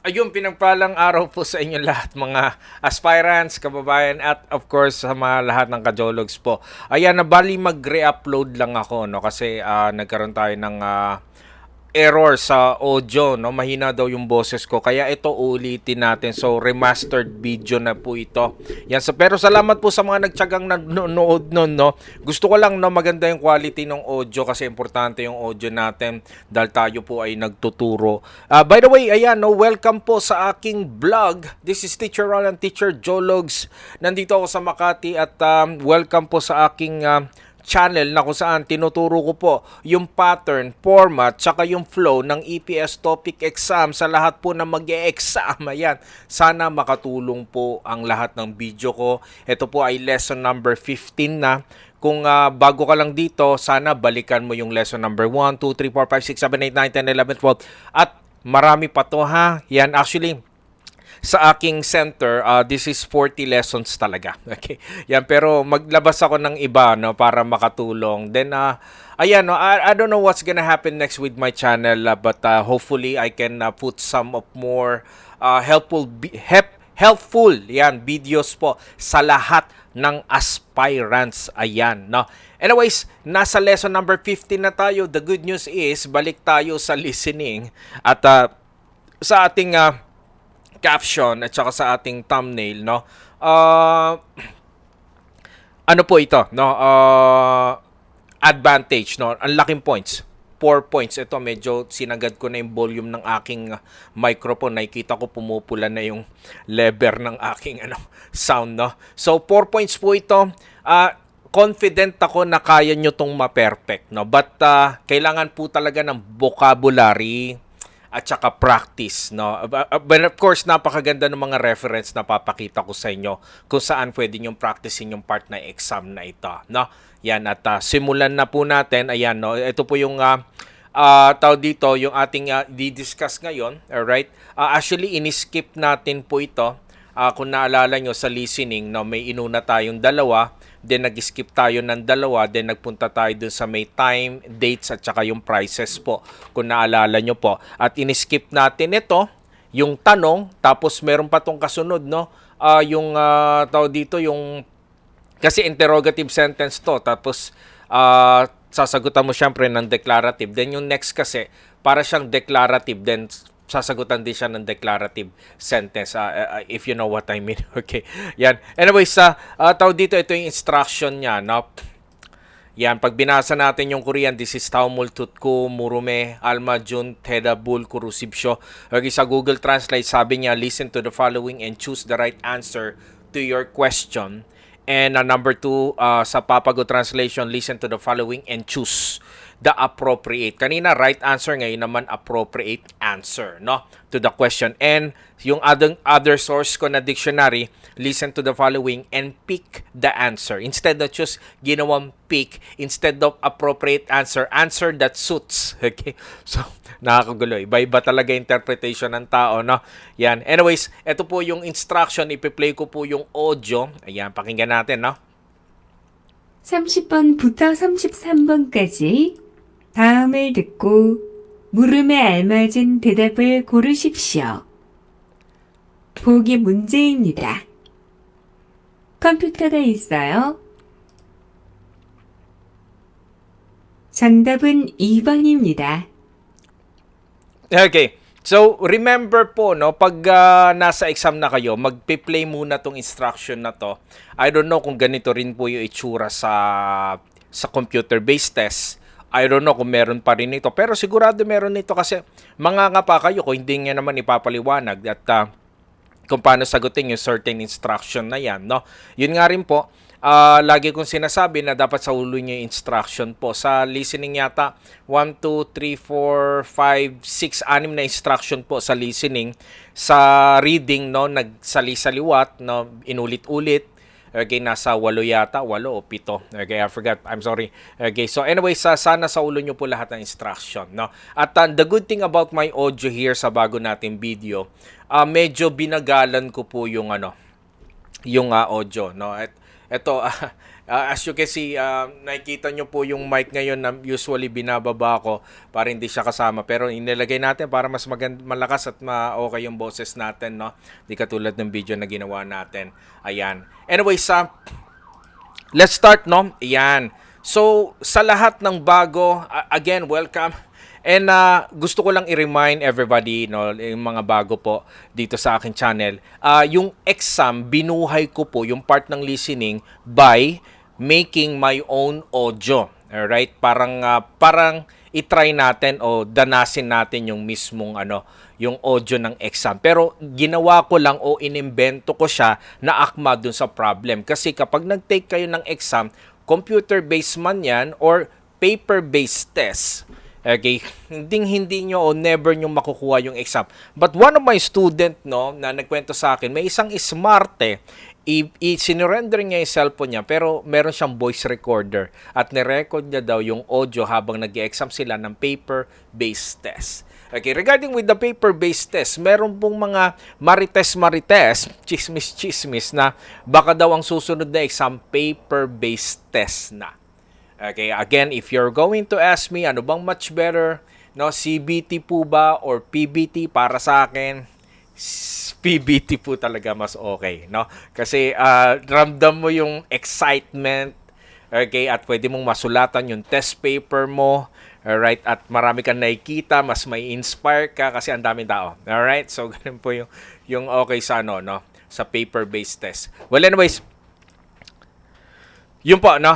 Ayun, pinagpalang araw po sa inyo lahat mga aspirants, kababayan at of course sa mga lahat ng kajologs po. Ayan, nabali mag-re-upload lang ako no kasi nagkaroon tayo ng error sa audio, no? Mahina daw yung boses ko. Kaya ito ulitin natin. So remastered video na po ito. Yan pero salamat po sa mga nagtiyagang nanonood noon, no. Gusto ko lang no maganda yung quality ng audio kasi importante yung audio natin dahil tayo po ay nagtuturo. By the way, ayan no, welcome po sa aking vlog. This is Teacher Ron and Teacher Jologs. Nandito ako sa Makati at welcome po sa aking channel na kung saan tinuturo ko po yung pattern, format, tsaka yung flow ng EPS topic exam sa lahat po na mag-e-exam. Ayan, sana makatulong po ang lahat ng video ko. Ito po ay lesson number 15 na. Kung bago ka lang dito, sana balikan mo yung lesson number 1, 2, 3, 4, 5, 6, 7, 8, 9, 10, 11, 12. At marami pa to ha. Yan, actually, sa aking center, this is 40 lessons talaga. Okay. Yan, pero maglabas ako ng iba no para makatulong. Then ayan no, I don't know what's gonna happen next with my channel but hopefully I can put some of more helpful yan videos po sa lahat ng aspirants. Ayan, no. Anyways, nasa lesson number 15 na tayo. The good news is balik tayo sa listening at sa ating caption at saka sa ating thumbnail, no. Ano po ito, no? Advantage, no. Ang laking points. 4 points. Ito medyo sinagad ko na yung volume ng aking microphone. Nakikita ko pumupula na yung lever ng aking sound, no. So 4 points po ito. Confident ako na kaya nyo tong ma-perfect, no. But kailangan po talaga ng vocabulary at saka practice, no. But of course, napakaganda ng mga reference na papakita ko sa inyo kung saan pwede nyo practicein yung part na exam na ito, no. Yan, at simulan na po natin. Ayan, no. Ito po yung tawag dito, yung ating di-discuss ngayon, alright. Actually, ini-skip natin po ito. Kung naalala nyo sa listening, no, may inuna tayong dalawa, then nag-skip tayo ng dalawa, then nagpunta tayo dun sa may time, dates, at saka yung prices po, kung naalala nyo po. At in-skip natin ito, yung tanong, tapos meron pa tong kasunod, no? Yung tawag dito, yung, kasi interrogative sentence to, tapos sasagutan mo syempre ng declarative. Then yung next kasi, para siyang declarative, then sasagutan din siya ng declarative sentence, if you know what I mean. Okay. Yan. Anyways, tawag dito, ito yung instruction niya, no? Yan, pag binasa natin yung Korean, this is Taumul Tutku Murume Alma Jun Teda Bul Kurusibsyo. Okay, sa Google Translate, sabi niya, listen to the following and choose the right answer to your question. And number 2, sa Papago Translation, listen to the following and choose the appropriate. Kanina, right answer. Ngayon naman, appropriate answer, no? To the question. And yung other source ko na dictionary, listen to the following and pick the answer. Instead of choose, ginawang pick. Instead of appropriate answer, answer that suits. Okay? So, nakakagulo. Iba-iba talaga interpretation ng tao, no? Yan. Anyways, ito po yung instruction. Ipi-play ko po yung audio. Ayan, pakinggan natin, no? 30번부터 33번까지 다음을 듣고 물음에 알맞은 대답을 고르십시오. 보기 문제입니다. 컴퓨터가 있어요? 정답은 2번입니다. Okay. So, remember po, no, pag nasa exam na kayo, magpi-play muna tong instruction na to. I don't know kung ganito rin po yung itsura sa computer-based test. I don't know kung meron pa rin ito. Pero sigurado meron nito kasi mangangapa kayo kung hindi nga naman ipapaliwanag at kung paano sagutin yung certain instruction na yan, no? Yun nga rin po, lagi kong sinasabi na dapat sa ulo nyo yung instruction po. Sa listening yata, 1, 2, 3, 4, 5, 6, 6 na instruction po sa listening. Sa reading, no, nagsali-saliwat, no, inulit-ulit. Okay, nasa 8 yata, 8 o 7. Okay, I forgot. I'm sorry. Okay, so anyway, sana sa ulo nyo po lahat ng instruction, no? At the good thing about my audio here sa bago nating video, medyo binagalan ko po yung yung audio, no? At Ito, as you can see, nakikita nyo po yung mic ngayon na usually binababa ko para hindi siya kasama. Pero inilagay natin para mas malakas at okay yung boses natin, no? Di katulad ng video na ginawa natin. Ayan. Anyways, let's start, no? Ayan. So, sa lahat ng bago, again, welcome. And gusto ko lang i-remind everybody, no, yung mga bago po dito sa aking channel, yung exam, binuhay ko po yung part ng listening by making my own audio. Alright? Parang i-try natin o danasin natin yung mismong yung audio ng exam. Pero ginawa ko lang o inimbento ko siya na akma dun sa problem. Kasi kapag nag-take kayo ng exam, computer-based man yan or paper-based test, okay, hindi nyo o never nyo makukuha yung exam. But one of my student, no, na nagkwento sa akin, may isang smart sinurrender niya yung cellphone niya pero meron siyang voice recorder at nirecord niya daw yung audio habang nag-exam sila ng paper-based test. Okay, regarding with the paper-based test, meron pong mga marites, chismis na baka daw ang susunod na exam paper-based test na. Okay, again, if you're going to ask me, ano bang much better, no, CBT po ba or PBT para sa akin? PBT po talaga mas okay, no? Kasi ramdam mo yung excitement, okay, at pwede mong masulatan yung test paper mo, alright, at marami kang nakikita, mas may inspire ka kasi ang daming tao. Alright, so ganun po yung okay sa no, sa paper-based test. Well, anyways, yun po, no?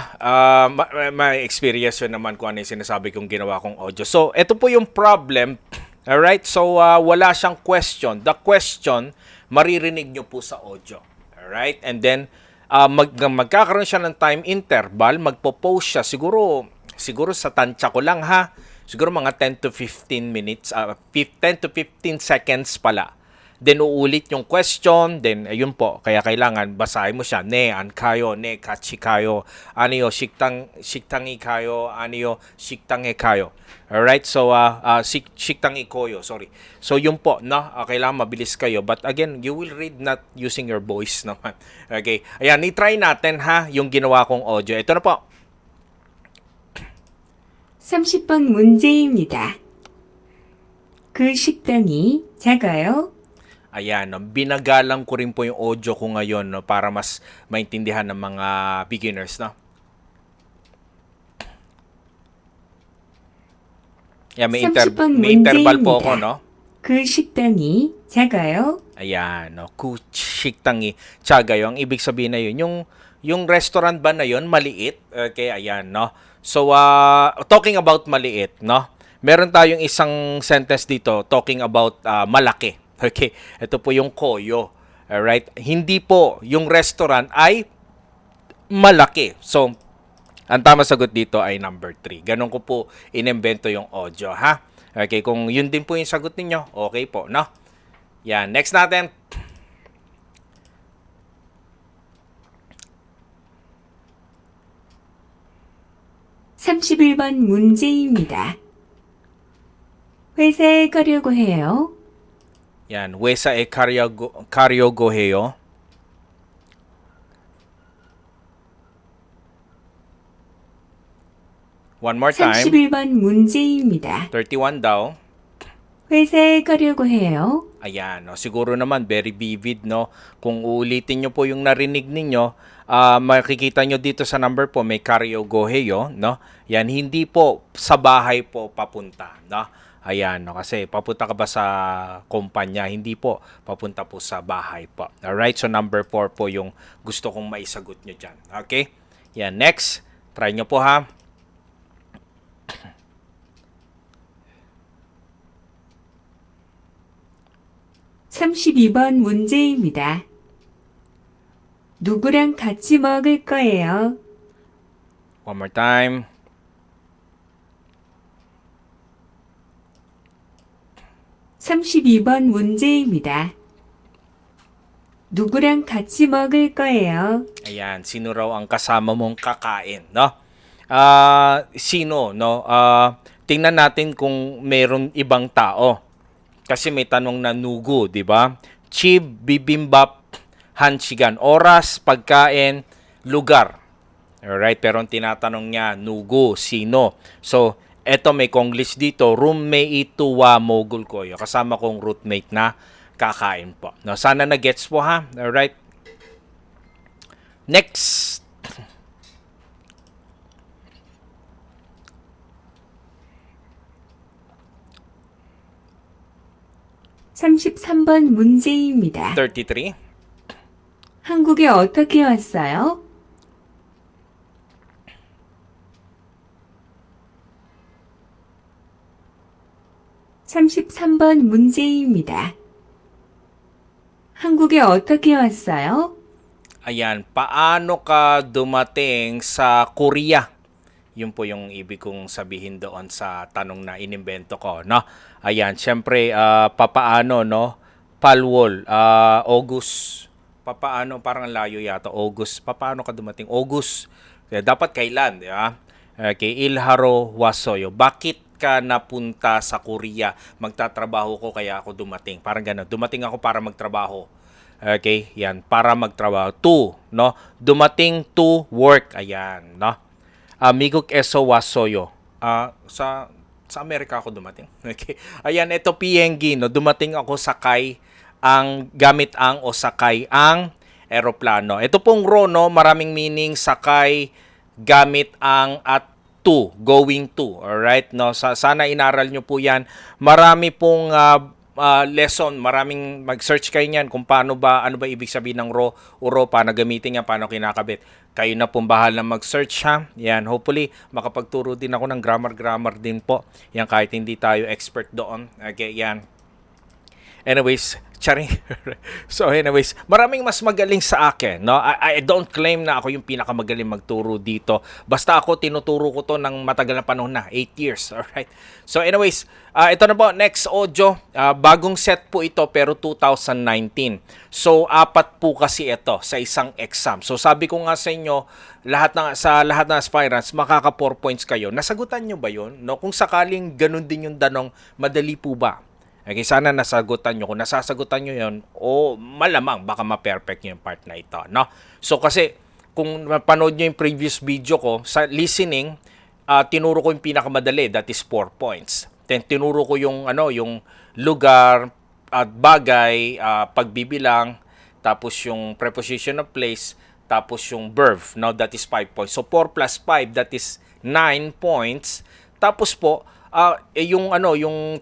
May experience yun naman kung ano yung sinasabi kong ginawa kong audio. So, ito po yung problem. Alright? So, wala siyang question. The question, maririnig nyo po sa audio. Alright? And then, magkakaroon siya ng time interval. Magpo-post siya. Siguro sa tansya ko lang, ha? Siguro mga 10 to 15 minutes. 10 to 15 seconds pala. Then uulit yung question, then ayun po, kaya kailangan basahin mo siya. Ne, an kayo, ne, kachi kayo, ano yo, shiktang ikayo, ano yo, shiktang ikayo. Alright, so, shiktang ikoyo, sorry. So yun po, no, kailangan mabilis kayo. But again, you will read not using your voice naman. Okay, ayan, i-try natin ha, yung ginawa kong audio. Ito na po. 30번 문제입니다. 그 식당이 작아요? Ayan, no, binagalang ko rin po yung audio ko ngayon, no, para mas maintindihan ng mga beginners, no. Yan, may 30번 interval po ako, no. 그 식당이 작아요? Ayan, no, kushiktangi chagayo. Ang ibig sabihin na yun, yung restaurant ba na yun, maliit? Okay, ayan, no. So, talking about maliit, no, meron tayong isang sentence dito talking about malaki. Okay, ito po yung koyo. Alright, hindi po yung restaurant ay malaki. So, ang tama sagot dito ay number 3. Ganon ko po inimbento yung audio, ha? Okay, kung yun din po yung sagot ninyo, okay po, no? Yan, next natin. (31번) 문제입니다. 회사에 가려고 해요. Yan, wesa e karyogo heyo. One more time. 31번 문제입니다. 31 daw. 회사에 가려고 해요. Ayan, no? Siguro naman very vivid, no? Kung uulitin nyo po yung narinig ninyo, makikita nyo dito sa number po, may karyogo heyo, no? Yan, hindi po sa bahay po papunta, no? Ayan, no? Kasi papunta ka ba sa kumpanya? Hindi po, papunta po sa bahay po. Alright, so number 4 po yung gusto kong maisagot nyo dyan. Okay? Yan, next. Try nyo po, ha? (32번) 문제입니다. 누구랑 같이 먹을 거예요? One more time. (32번) 문제입니다. 누구랑 같이 먹을 거예요? Ayan, sino raw ang kasama mong kakain, no? Sino, no? Tingnan natin kung meron ibang tao. Kasi may tanong na nugu, di ba? Chib, bibimbap, hanshigan. Oras, pagkain, lugar. Alright, pero ang tinatanong niya, nugu, sino? So, eto may Konglish dito, roommate wa mogul ko. Yung kasama kong roommate na kakain po. No, sana na-gets po ha. Alright. Next. (33번) 문제입니다. 33. 한국에 어떻게 왔어요? (33번) 문제입니다. 한국에 어떻게 왔어요? Ayan, paano ka dumating sa Korea? Yun po yung ibig kong sabihin doon sa tanong na inimbento ko, no? Ayan, syempre, papaano, no? Palwol, August. Papaano, parang ang layo yata, August. Papaano ka dumating? August. Kaya dapat kailan, di ba? Okay, Ilharo Wasoyo. Bakit ka napunta sa Korea? Magtatrabaho ko kaya ako dumating. Parang gano'n. Dumating ako para magtrabaho. Okay, yan, para magtrabaho. To, no? Dumating to work. Ayan, no? Migok eso wasoyo. Sa Amerika ako dumating. Okay. Ayan, ito PNG, no? Dumating ako sakay ang gamit ang o sakay ang eroplano. Ito pong ro, no? Maraming meaning sakay gamit ang at to, going to. Alright, no? Sana inaral nyo po yan. Marami pong lesson, maraming mag-search kayo niyan kung paano ba, ano ba ibig sabihin ng ro, uro, paano gamitin yan, paano kinakabit. Kayo na pong bahala mag-search ha. Yan, hopefully, makapagturo din ako ng grammar din po. Yan, kahit hindi tayo expert doon. Okay, yan. Anyways, charing. So anyways, maraming mas magaling sa akin, no? I don't claim na ako yung pinakamagaling magturo dito. Basta ako tinuturo ko to ng matagal na panahon na, 8 years, all right? So anyways, ito na po next audio. Bagong set po ito pero 2019. So 4 po kasi ito sa isang exam. So sabi ko nga sa inyo, lahat ng aspirants makaka 4 points kayo. Nasagutan nyo ba 'yon? No, kung sakaling ganun din yung tanong, madali po ba? Okay, sana nasagutan nyo. Kung nasasagutan nyo yon, o malamang baka ma-perfect nyo yung part na ito, no? So kasi kung mapanood nyo yung previous video ko, sa listening, tinuro ko yung pinakamadali, that is 4 points. Then tinuro ko yung yung lugar at bagay, pagbibilang, tapos yung preposition of place, tapos yung verb, no, that is 5 points. So 4 plus 5, that is 9 points. Tapos po, yung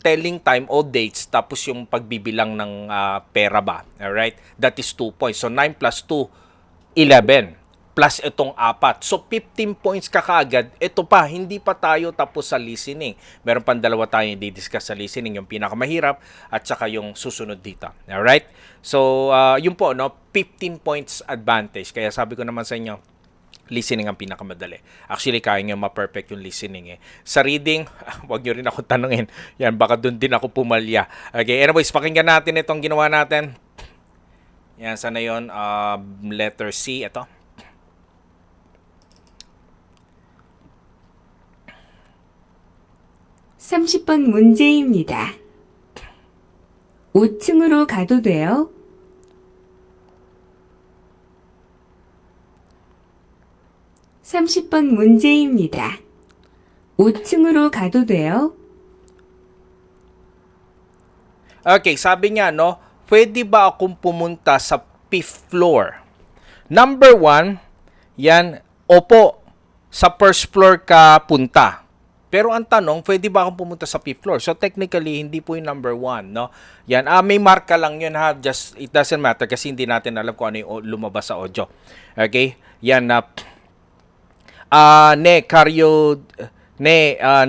telling time o dates, tapos yung pagbibilang ng pera ba. Alright? That is 2 points. So 9 plus 2, 11. Plus itong 4. So 15 points ka kaagad. Ito pa, hindi pa tayo tapos sa listening. Meron pang dalawa tayong i-discuss sa listening, yung pinakamahirap at saka yung susunod dito. Alright? So, yun po, no? 15 points advantage. Kaya sabi ko naman sa inyo, listening ang pinakamadali. Actually, kaya nyo ma-perfect yung listening eh. Sa reading, wag nyo rin ako tanungin. Yan, baka doon din ako pumalya. Okay, anyways, pakinggan natin itong ginawa natin. Yan, sana yun. Letter C, ito. (30번) 문제입니다. 5층으로 가도 돼요? (30번) 문제입니다. 5층으로 가도 돼요? Okay, sabi niya, no, pwede ba akong pumunta sa 5th floor? Number 1, yan, opo, sa first floor ka punta. Pero ang tanong, pwede ba akong pumunta sa 5th floor? So technically, hindi po yung number 1, no? Yan, may marka lang yun ha, just, it doesn't matter kasi hindi natin alam kung ano yung lumabas sa audio. Okay? Yan,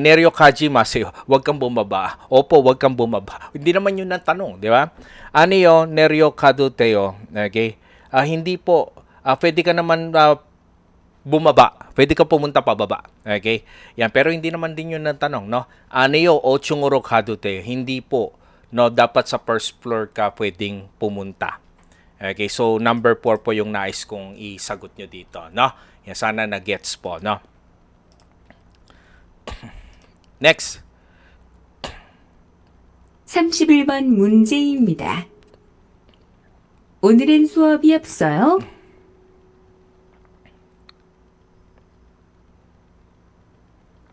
Neryo Kajima sa'yo, huwag kang bumaba. Opo, huwag kang bumaba. Hindi naman yun ang tanong, di ba? Ano yun, Neryo Kaduteo, okay? Hindi po, pwede ka naman bumaba. Pwede ka pumunta pababa. Okay? Yan, pero hindi naman din yun ang tanong, no? Ano yun, Ochunguro Kaduteo, hindi po, no? Dapat sa first floor ka pwedeng pumunta. Okay, so number 4 po yung nais kong isagot nyo dito, no? Yan, sana na-gets po, no? Next. 31번 문제입니다. 오늘은 수업이 없어요?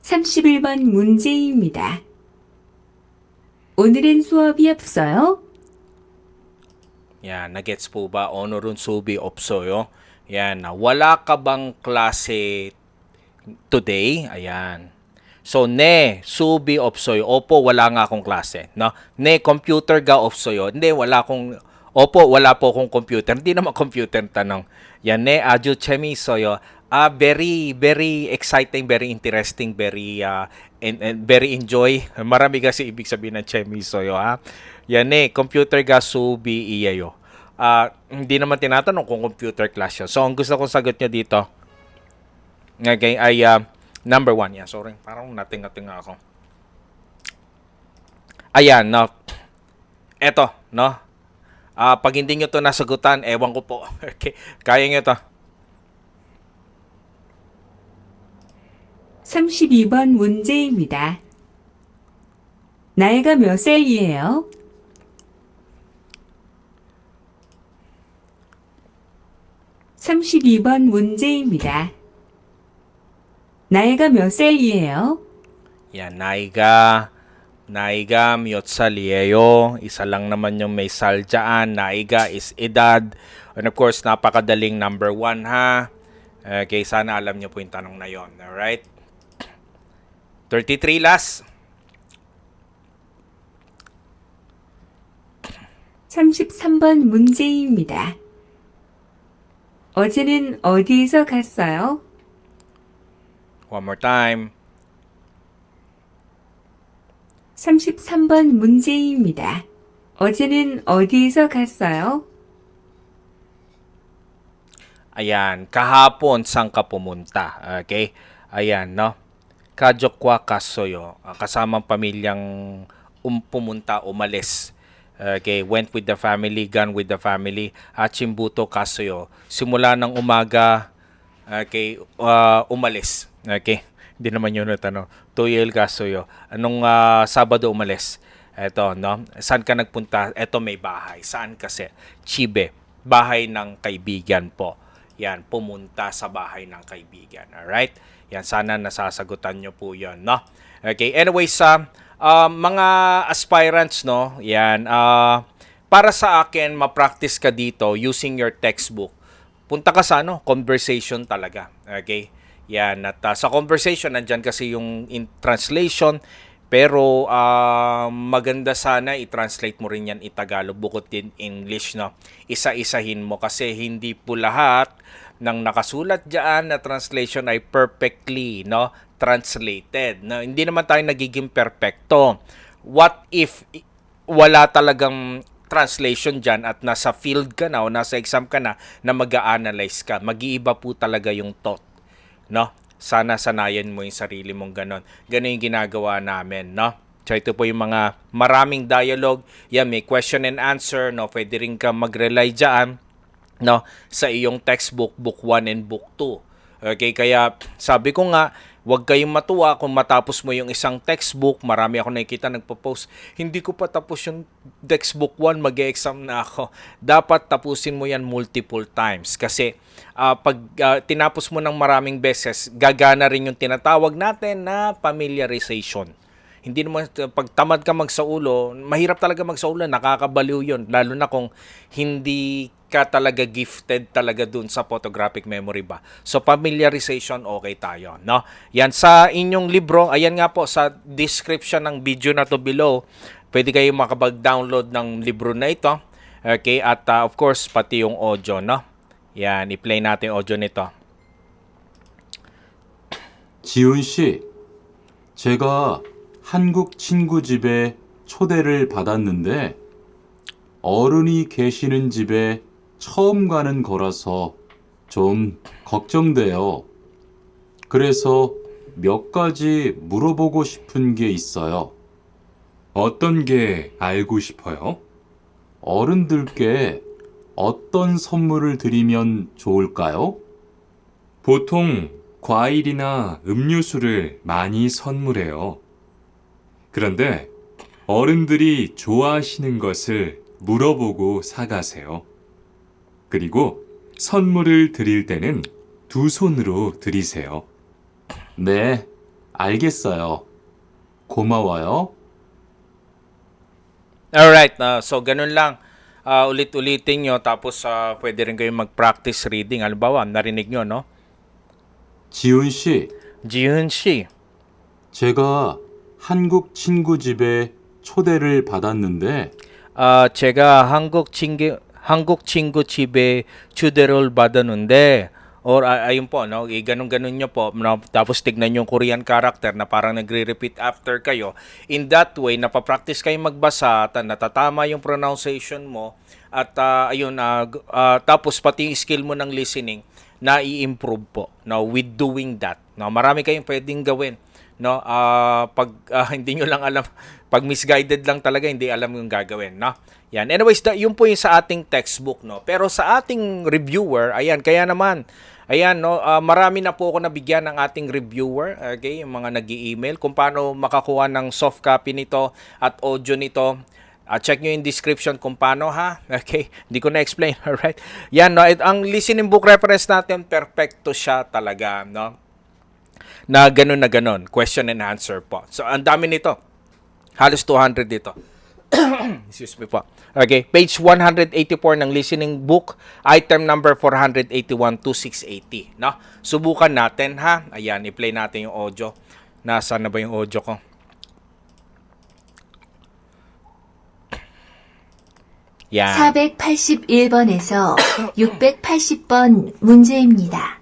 31번 문제입니다. 오늘은 수업이 없어요? Yan, nagets po ba? Onorun subi opsoyo. Yan, wala ka bang klase today? Ayan. So, ne, subi opsoyo. Opo, wala nga akong klase. No? Ne, computer ga opsoyo. Hindi, wala akong, opo, wala po akong computer. Hindi naman computer tanong. Yan, ne, aju chemisoyo. Very, very exciting, very interesting, very, and very enjoy. Marami kasi ibig sabihin ng chemisoyo, ha? Yan eh, computer ga subi iyayo. Hindi naman tinatanong kung computer class yun. So, ang gusto kong sagot nyo dito, okay, ay number 1. Yeah, sorry, parang nating-nating ako. Ayan, no. Eto, no. Pag hindi nyo to nasagutan, ewan ko po. Okay, kaya nyo to. 32번 문제입니다. 나이가 몇 살이에요? (32번) 문제입니다. 나이가 몇 살이에요? Yan, naiga 몇 sal이에요. Isa lang naman yung may sal dyan. Naiga is edad. And of course, napakadaling number 1, ha. Okay, sana alam nyo po yung tanong na yon. Alright? 33 last. 33번 문제입니다. 어제는 어디에서 갔어요? One more time. 33번 문제입니다. 어제는 어디에서 갔어요? Ayan, kahapon saan ka pumunta? Okay? Ayan, no? Kajokwa kasoyo. Kasamang pamilyang pumunta, umalis. Okay, went with the family, gone with the family. Chimbuto kasoyo. Simula ng umaga, okay, umalis. Okay? Hindi naman yun natanong. Toyel kasoyo. Anong Sabado umalis? Eto, no? Saan ka nagpunta? Eto, may bahay. Saan kasi? Chibe. Bahay ng kaibigan po. Yan, pumunta sa bahay ng kaibigan. Alright? Yan, sana nasasagutan nyo po yun, no? Okay, anyways, mga aspirants, no? Yan, para sa akin, ma-practice ka dito using your textbook. Punta ka sa, conversation talaga. Okay? Yan, at sa conversation, nandyan kasi yung in translation, pero maganda sana i-translate mo rin yan i-Tagalog bukod din English, no? Isa-isahin mo kasi hindi po lahat ng nakasulat diyan na translation ay perfectly, no, translated. No, hindi naman tayo nagiging perpekto. What if wala talagang translation diyan at nasa field ka na o nasa exam ka na mag-a-analyze ka? Mag-iiba po talaga yung thought, no? Sana sanayan mo yung sarili mong ganon. Ganon yung ginagawa namin, no? So ito po yung mga maraming dialogue. Yan, may question and answer, no? Pwede rin ka mag-rely dyan, no? Sa iyong textbook, book 1 and book 2. Okay, kaya sabi ko nga, huwag kayong matuwa kung matapos mo yung isang textbook. Marami ako nakikita nagpo-post, hindi ko pa tapos yung textbook 1, mag-e-exam na ako. Dapat tapusin mo yan multiple times. Kasi pag tinapos mo ng maraming beses, gagana rin yung tinatawag natin na familiarization. Hindi naman, pag tamad ka magsaulo, mahirap talaga magsaulo, nakakabaliw yun. Lalo na kung hindi ka talaga gifted talaga dun sa photographic memory ba. So, familiarization, okay tayo, no? Yan, sa inyong libro, ayan nga po, sa description ng video na to below, pwede kayo makapag-download ng libro na ito. Okay, at of course, pati yung audio, no? Yan, i-play natin yung audio nito. 지훈 씨, 제가 한국 친구 집에 초대를 받았는데 어른이 계시는 집에 처음 가는 거라서 좀 걱정돼요. 그래서 몇 가지 물어보고 싶은 게 있어요. 어떤 게 알고 싶어요? 어른들께 어떤 선물을 드리면 좋을까요? 보통 과일이나 음료수를 많이 선물해요. 그런데 어른들이 좋아하시는 것을 물어보고 사가세요. 그리고 선물을 드릴 때는 두 손으로 드리세요. 네, 알겠어요. 고마워요. Alright, so ganun lang. Ulit-ulitin nyo, tapos pwede rin kayong mag-practice reading. Halimbawa, narinig nyo, no? 지훈 씨, Jihoon Shi. 제가 한국 친구 집에 초대를 받았는데 제가 한국 친구 집에 초대를 받았는데, or ayun po, no? Ganun-ganun nyo po, no? Tapos tignan yung Korean character na parang nagre-repeat after kayo. In that way, napapractice kayo magbasa, natatama yung pronunciation mo, at tapos pati yung skill mo ng listening, na i-improve po, no? With doing that. No? Marami kayong pwedeng gawin. No, pag hindi nyo lang alam, pag misguided lang talaga, hindi alam yung gagawin, no? Yan. Anyways, yun po yung sa ating textbook, no? Pero sa ating reviewer, ayan, kaya naman, ayan, no, marami na po ako nabigyan ng ating reviewer, okay, yung mga nag-i-email kung paano makakuha ng soft copy nito at audio nito. Check nyo yung description kung paano, ha? Okay, hindi ko na-explain, alright? Yan, no, ang listening book reference natin, perfecto siya talaga, no? Na ganun, question and answer po. So, ang dami nito. Halos 200 dito. Excuse me po. Okay, page 184 ng listening book, item number 481 to 680. No? Subukan natin, ha? Ayan, i-play natin yung audio. Nasaan na ba yung audio ko? Yan. 481번에서 680번 문제입니다.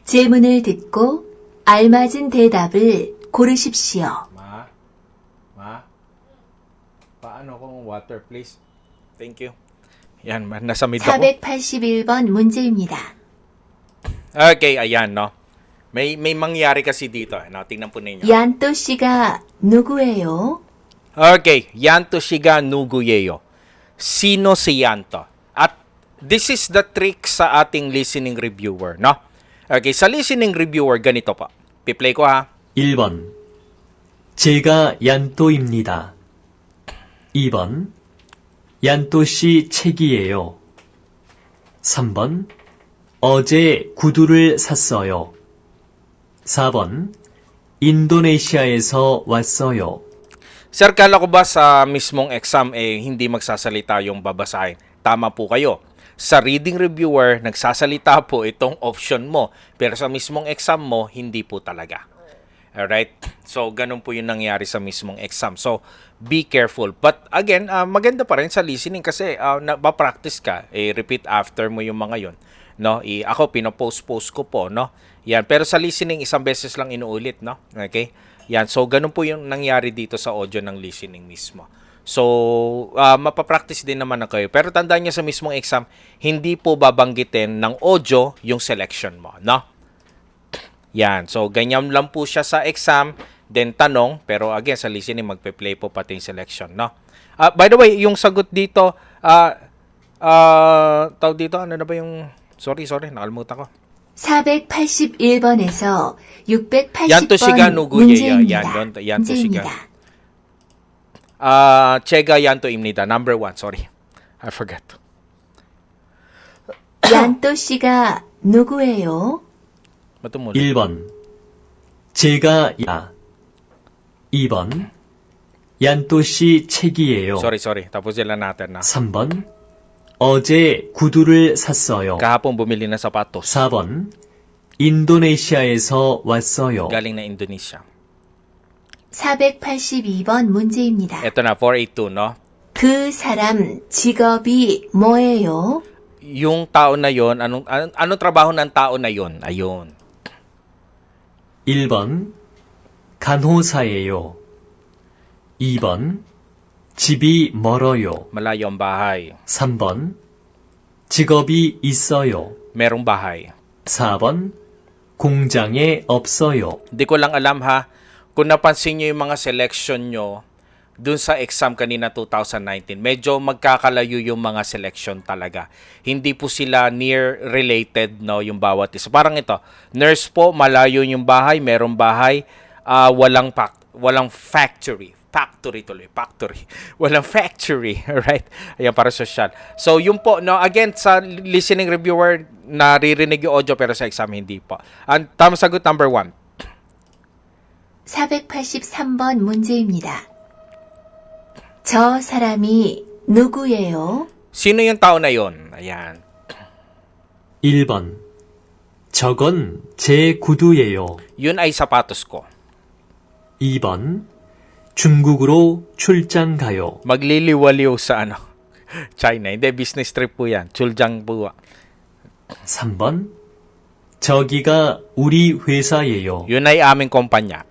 질문을 듣고 알맞은 대답을 고르십시오. Ma? Paano kung water, please? Thank you. Yan, nasa mid ako. 481번 문제입니다. Okay, ayan, no? May mangyari kasi dito. No? Tingnan po ninyo. 얀또 씨가 누구예요? Okay, Yanto Shiga Nuguyeyo. Sino si Yanto? At this is the trick sa ating listening reviewer, no? Okay, sa listening reviewer, ganito pa. Piplay ko, ha? 1번 제가 얀또입니다. 2번 얀또씨 책이에요. 3번 어제 구두를 샀어요. 4번 인도네시아에서 왔어요. Sir, kala ko ba sa mismong exam hindi magsasalita yung babasahin? Tama po kayo. Sa reading reviewer, nagsasalita po itong option mo. Pero sa mismong exam mo, hindi po talaga. Alright? So, ganun po yung nangyari sa mismong exam. So, be careful. But again, maganda pa rin sa listening kasi napapractice ka. Repeat after mo yung mga yon. No? Ako, pinopost-post ko po. No? Yan. Pero sa listening, isang beses lang inuulit. No? Okay? Yan. So, ganun po yung nangyari dito sa audio ng listening mismo. So, mapapractice din naman na kayo. Pero tandaan nyo sa mismong exam, hindi po babanggitin ng audio yung selection mo, no? Yan. So, ganyan lang po siya sa exam, then tanong, pero again, sa listening, magpe-play po pati yung selection, no? By the way, yung sagot dito, tawag dito, ano na ba yung, sorry, nakalimutan ko. 481번에서 Yanto Shiga 680번 Nuguyeyo. 문제입니다. Yanto Shiga. 문제입니다. Chega Yanto Imnida. Number 1, sorry. I forgot. 얀또 씨가 누구예요? Ba't muli? 1번 제가 2번 얀또씨 책이에요. Sorry. Tapusin lang natin na. 3번 어제 구두를 샀어요. Kahapon bumili ng sapatos. 4번 인도네시아에서 왔어요. Galing na Indonesia. 482번 문제입니다. Ito na, 482, no? 그 사람 직업이 뭐예요? Yung tao na yon, anong trabaho ng tao na yon? Ayun. 1번 간호사예요. 2번 집이 멀어요. Malayo ang bahay. 3번 직업이 있어요. Merong bahay. 4번 공장에 없어요. Hindi ko lang alam, ha. Kung napansin nyo yung mga selection nyo dun sa exam kanina 2019, medyo magkakalayo yung mga selection talaga. Hindi po sila near related, no, yung bawat isa. Parang ito, nurse po, malayo yung bahay, merong bahay, walang factory. Walang factory, right? Ayan, para social. So, yun po, no, again, sa listening reviewer, naririnig yung audio, pero sa exam, hindi po. Ang tamang sagot, number 1. 483번 문제입니다. 저 사람이 누구예요? Sino yung tao na yon? Ayan. 1번. 저건 제 구두예요. Yun ay sapatos ko. 2번. 중국으로 출장 가요. Magliliwaliw sa China. Hindi, business trip po yan. Chuljang po. 3번. 저기가 우리 회사예요. Yun ay aming kumpanya.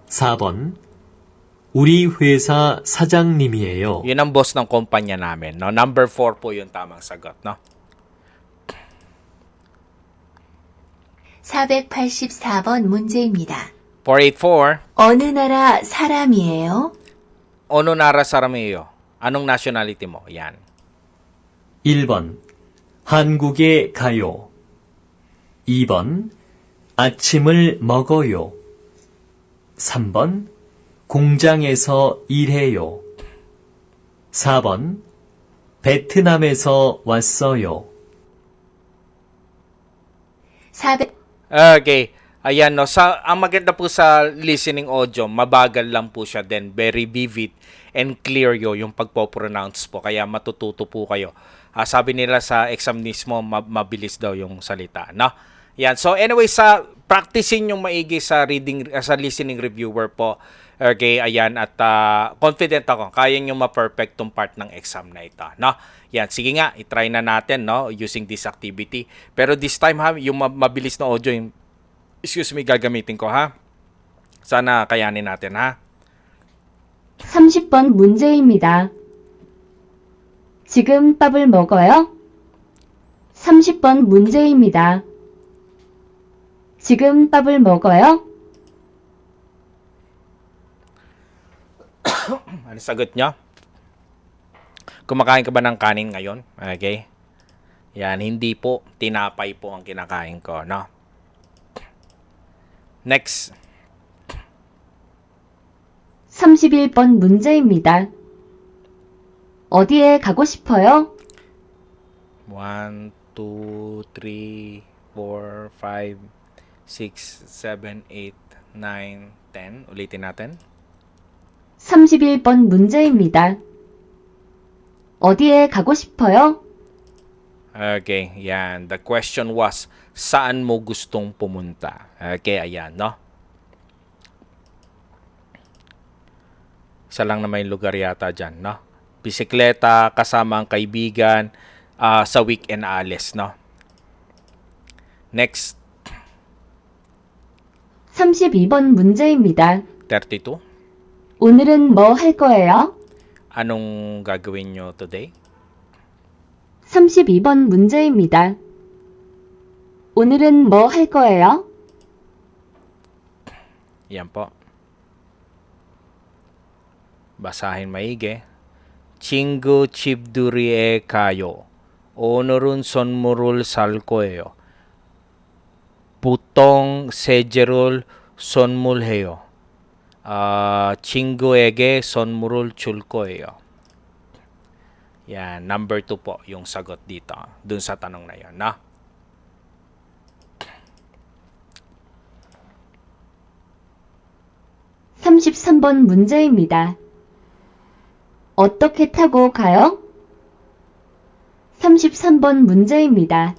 4번. 우리 회사 사장님이에요. Yun ang boss ng kumpanya namin. No? Number 4 po yung tamang sagot. No? 484번 문제입니다. 484. 어느 나라 사람이에요? Ono nara sarameo. Anong nationality mo? Yan. 1번. 한국에 가요. 2번. 아침을 먹어요. 3번. 공장에서 일해요. 4번. 베트남에서 왔어요. 400, Okay. Ayan, no. Ang maganda po sa listening audio, mabagal lang po siya then very vivid and clear yung pagpo-pronounce po. Kaya matututo po kayo. Sabi nila sa exam mismo, mabilis daw yung salita. No? Yan. So anyway, practicing yung maigi sa listening reviewer po. Okay, ayan. At confident ako, kaya nyo ma-perfect tong part ng exam na ito. No? Yan, sige nga, itry na natin, no, using this activity. Pero this time, yung mabilis na audio, gagamitin ko, ha? Sana kayanin natin, ha? 30번 문제입니다. 지금 밥을 먹어요? 30번 문제입니다. 지금 밥을 먹어요? Ano sagot nyo? Kumakain ka ba ng kanin ngayon? Okay? Yan, hindi po. Tinapay po ang kinakain ko, no? Next. 31번 문제입니다. 어디에 가고 싶어요? 1, 2, 3, 4, 5, 6, 7, 8, 9, 10. Ulitin natin. 31번 문제입니다. 어디에 가고 싶어요? Okay, yan. The question was, saan mo gustong pumunta? Okay, ayan, no? Isa lang naman yung lugar yata dyan, no? Bisikleta, kasama ang kaibigan, sa weekend alis, no? Next, 32번 문제입니다. 32. 오늘은 뭐 할 거예요? Anong gagawin nyo today? 32번 문제입니다. 오늘은 뭐 할 거예요? Yan po. Basahin maigi. 친구 집들이에 가요. 오늘은 선물을 살 거예요. 보통 세제를 선물해요. 친구에게 선물을 줄 거예요. Yan, number 2 po yung sagot dito. Dun sa tanong na yun, no? (33번) 문제입니다. 어떻게 타고 가요? 33번 문제입니다.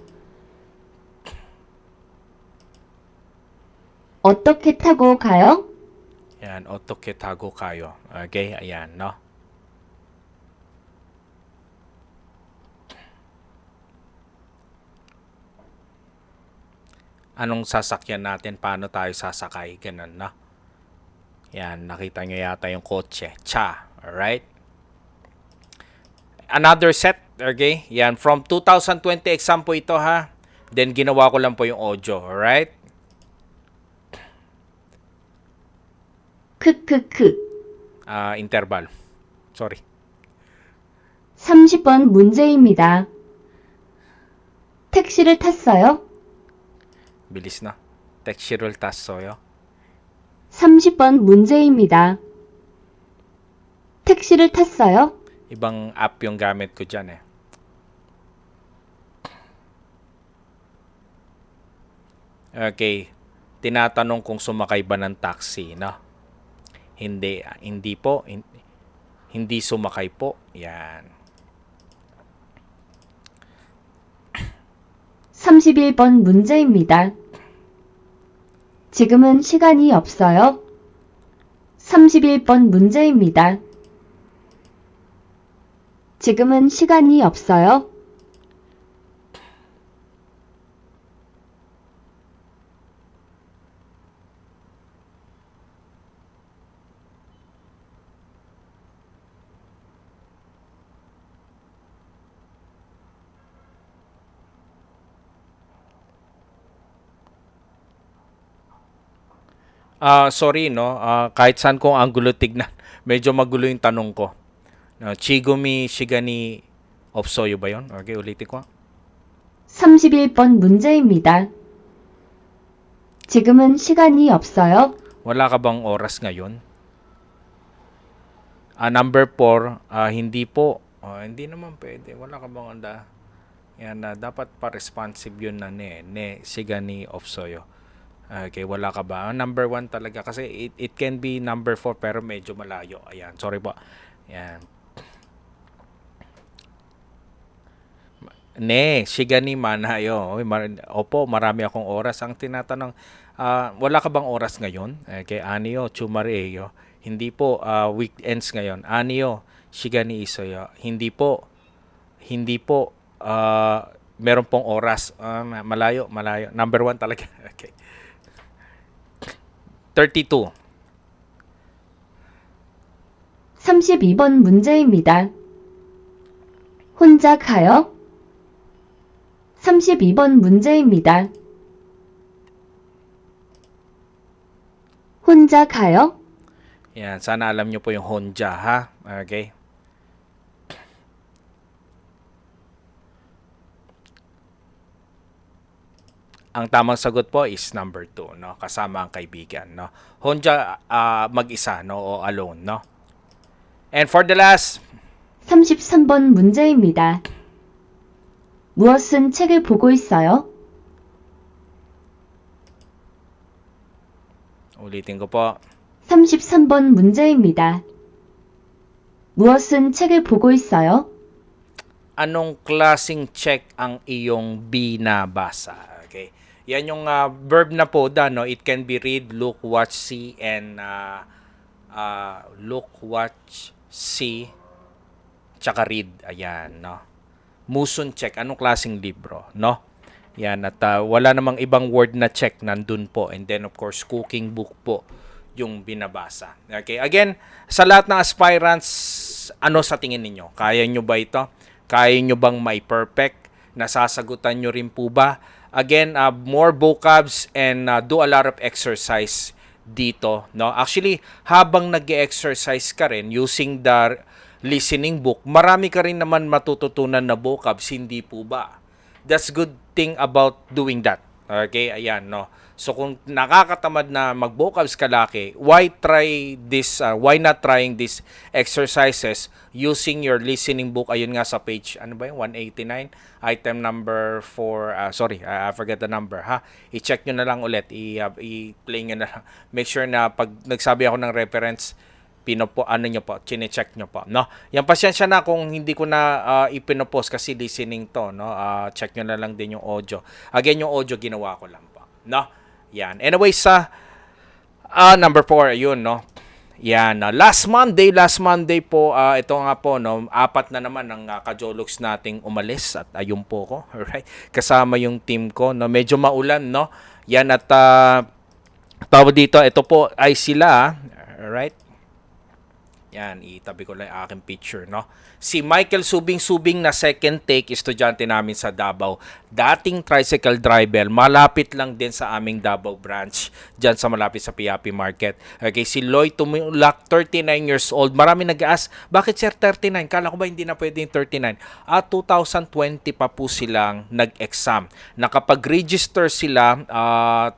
어떻게 타고 가요? Yan, 어떻게 타고 가요? Okay, ayan, no? Anong sasakyan natin? Paano tayo sasakay? Ganun, no? Yan, nakita nyo yata yung kotse. Cha, alright? Another set, okay? Yan, from 2020 exam po ito, ha? Then, ginawa ko lang po yung audio, alright? 크크크. Interval. Sorry. 30번 문제입니다. 택시를 탔어요? Bilis na. Textural tassoyo. 30번 문제입니다. 택시를 탔어요? Ibang app yung gamit ko dyan, eh. Okay. tinatanong kung sumakay ba ng taxi, no? Hindi po. Hindi sumakay po. Yan. 31번 문제입니다. 지금은 시간이 없어요. 31번 문제입니다. 지금은 시간이 없어요. Sorry, no? Kahit saan kong anggulo tignan, medyo magulo yung tanong ko. Chigumi Shigani Opsoyo ba yun? Okay, ulitin ko. 31번 문제입니다. 지금은 시간이 없어요. Wala ka bang oras ngayon? Number 4, hindi po. Hindi naman pwede. Wala ka bang anda? Yan, dapat pa responsive yun na ne Shigani Opsoyo. Okay, wala ka ba? Number 1 talaga kasi it can be number 4 pero medyo malayo. Ayan, sorry po. Ayan. Shigani Manayo. Opo, marami akong oras. Ang tinatanong, wala ka bang oras ngayon? Okay, Anio, Chumareyo. Hindi po, weekends ngayon. Anio, Shigani Isoyo. Hindi po. Meron pong oras. Malayo. Number 1 talaga. Okay. 32. 32번 문제입니다. 혼자 가요? 32번 문제입니다. 혼자 가요? Yan, sana alam nyo po yung Honja, ha? Okay. Ang tamang sagot po is number 2, no? Kasama ang kaibigan, no? Honja, mag-isa, no? O alone, no? And for the last, 33번 문제입니다. 무엇은 책을 보고 있어요? ulitin ko po. 33번 문제입니다. 무엇은 책을 보고 있어요? Anong klaseng check ang iyong binabasa? Okay. Yan yung verb na po no? It can be read, look, watch, see, and look, watch, see, tsaka read. Ayan, no? Musun check. Anong klaseng libro, no? Yan, at wala namang ibang word na check nandun po. And then, of course, cooking book po yung binabasa. Okay, again, sa lahat ng aspirants, ano sa tingin ninyo? Kaya nyo ba ito? Kaya nyo bang may perfect? Nasasagutan nyo rin po ba? Again, more vocabs and do a lot of exercise dito, no? Actually, habang nag-exercise ka rin using the listening book, marami ka rin naman matututunan na vocabs, hindi po ba? That's good thing about doing that. Okay, ayan, no? So kung nakakatamad na mag-vocabs kalaki, why not trying these exercises using your listening book? Ayun nga sa page, ano ba yun? 189, item number 4, I forget the number, ha? I-check nyo na lang ulit, i-play nyo na lang. Make sure na pag nagsabi ako ng reference, chine-check nyo po, no? Yan, pasensya na kung hindi ko na ipinopost kasi listening to, no? Check nyo na lang din yung audio. Again, yung audio ginawa ko lang po, no? Yan. Anyway, sa number 4, ayun, no? Yan. Last Monday po, ito nga po, no? 4 na naman ang Kajologs nating umalis at ayun po ko, alright? Kasama yung team ko, no? Medyo maulan, no? Yan, at tawag dito, ito po ay sila, alright? Yan, itabi ko lang yung aking picture, no? Si Michael Subing na second take, estudyante namin sa Davao. Dating tricycle driver, malapit lang din sa aming Davao branch, dyan sa malapit sa Piapi Market. Okay, si Lloyd Tumulak, 39 years old. Marami nag-ask, bakit sir 39? Kala ko ba hindi na pwedeng 39? 2020 pa po silang nag-exam. Nakapag-register sila,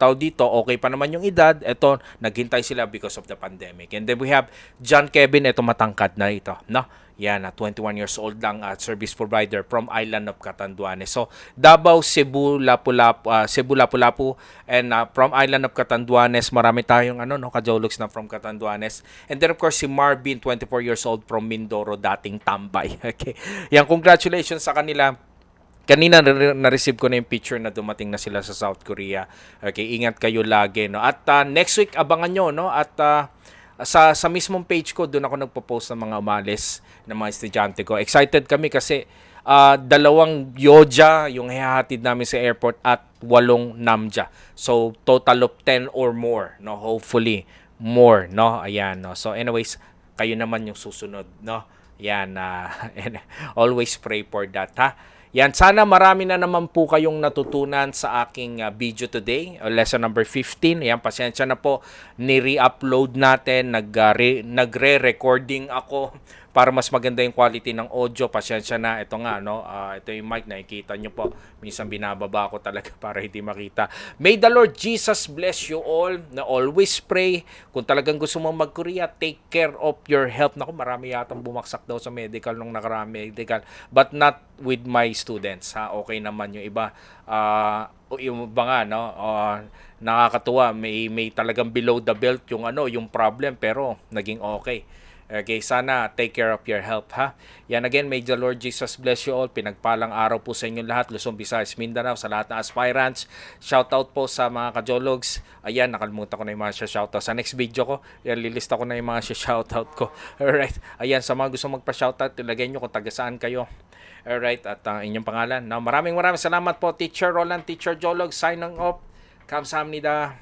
tao dito, okay pa naman yung edad. Ito, naghintay sila because of the pandemic. And then we have John Kevin, ito matangkad na ito, no? Yan, 21 years old lang at service provider from island of Catanduanes. So, Davao, Cebu, Lapu-Lapu, and from island of Catanduanes, marami tayong kajologs na from Catanduanes. And then of course, si Marvin, 24 years old from Mindoro, dating tambay. Okay. Yan, congratulations sa kanila. Kanina na-receive ko na yung picture na dumating na sila sa South Korea. Okay, ingat kayo lagi, no. At next week abangan nyo, no. At sa mismong page ko doon ako nagpo-post ng mga umalis ng mga estudyante ko. Excited kami kasi 2 Yoja yung hihahatid namin sa airport at 8 Namja. So total of 10 or more, no. Hopefully more, no. Ayan, no. So anyways, kayo naman yung susunod, no. Yan, and always pray for that, ha. Yan, sana marami na naman po kayong natutunan sa aking video today, lesson number 15. Yan, pasensya na po, ni-re-upload natin, nagre-recording ako para mas maganda yung quality ng audio. Pasensya na, ito nga, no, ito yung mic, nakikita nyo po. Minsan binababa ko talaga para hindi makita. May the Lord Jesus bless you all, na always pray. Kung talagang gusto mong mag-Korea, take care of your health. Naku, marami yatang bumaksak daw sa medical nung nakaraan medical, but not with my students, ha. Okay naman yung iba. Yung iba nga, no, nakakatuwa, may talagang below the belt yung yung problem, pero naging okay. Okay, sana take care of your health, ha. Yan, again, may the Lord Jesus bless you all. Pinagpalang araw po sa inyo lahat, Luzon, Visayas, Mindanao, sa lahat ng aspirants. Shoutout po sa mga kajologs. Ayan, nakalimutan ko na yung mga shoutout. Sa next video ko, yan, lilista ko na yung mga shoutout ko. Alright, ayan, sa mga gusto magpa-shoutout, ilagay nyo kung taga saan kayo. Alright, at ang inyong pangalan. Now, maraming salamat po, Teacher Roland, Teacher Jolog, signing off. Kamsahamnida.